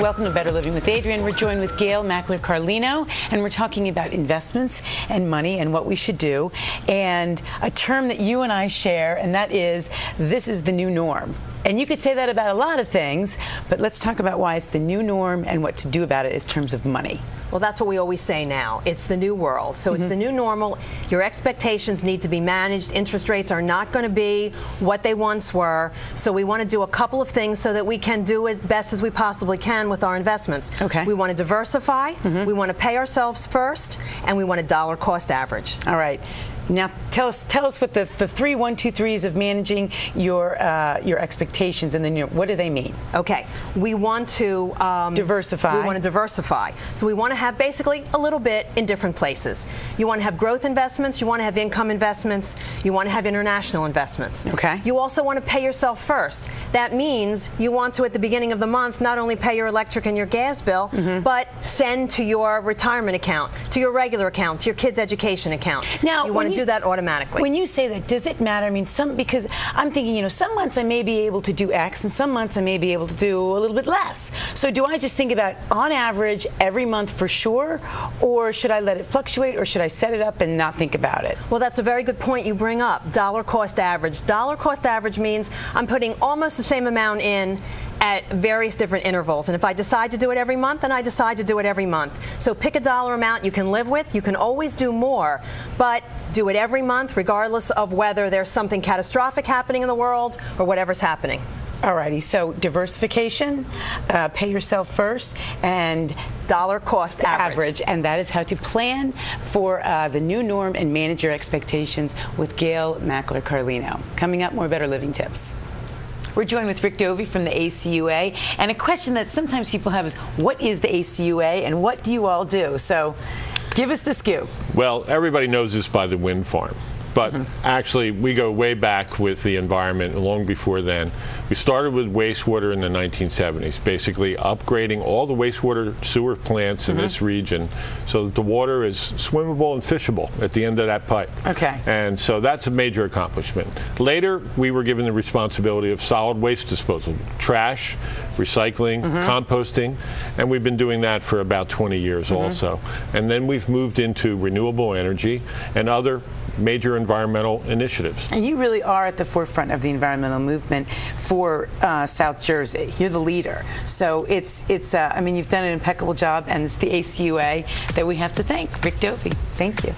Welcome to Better Living with Adrienne. We're joined with Gail Mackler-Carlino, and we're talking about investments and money and what we should do, and a term that you and I share, and that is, this is the new norm. And you could say that about a lot of things, but let's talk about why it's the new norm and what to do about it in terms of money. Well, that's what we always say now. It's the new world. So it's the new normal. Your expectations need to be managed. Interest rates are not going to be what they once were. So we want to do a couple of things so that we can do as best as we possibly can with our investments. Okay. We want to diversify. We want to pay ourselves first, and we want a dollar cost average. All right. Now, tell us what the 3 1 2 3s of managing your expectations, and then what do they mean? Okay, we want to diversify. We want to diversify. So we want to have basically a little bit in different places. You want to have growth investments. You want to have income investments. You want to have international investments. Okay. You also want to pay yourself first. That means you want to, at the beginning of the month, not only pay your electric and your gas bill, but send to your retirement account, to your regular account, to your kids' education account. Now, you want to do that automatically. When you say that, does it matter? I mean, because I'm thinking, some months I may be able to do X, and some months I may be able to do a little bit less. So do I just think about, on average, every month for sure, or should I let it fluctuate, or should I set it up and not think about it? Well, that's a very good point you bring up. Dollar cost average. Dollar cost average means I'm putting almost the same amount in at various different intervals. And if I decide to do it every month, then I decide to do it every month. So pick a dollar amount you can live with. You can always do more, but do it every month, regardless of whether there's something catastrophic happening in the world or whatever's happening. Alrighty, so diversification, pay yourself first, and dollar cost average. And that is how to plan for the new norm and manage your expectations with Gail Mackler-Carlino. Coming up, more Better Living tips. We're joined with Rick Dovey from the ACUA, and a question that sometimes people have is, what is the ACUA and what do you all do? So give us the scoop. Well, everybody knows this by the wind farm, but actually we go way back with the environment long before then. We started with wastewater in the 1970s, basically upgrading all the wastewater sewer plants in this region so that the water is swimmable and fishable at the end of that pipe. Okay. And so that's a major accomplishment. Later, we were given the responsibility of solid waste disposal, trash, recycling, composting, and we've been doing that for about 20 years also. And then we've moved into renewable energy and other major environmental initiatives. And you really are at the forefront of the environmental movement for South Jersey. You're the leader. So I mean, you've done an impeccable job, and it's the ACUA that we have to thank. Rick Dovey, thank you.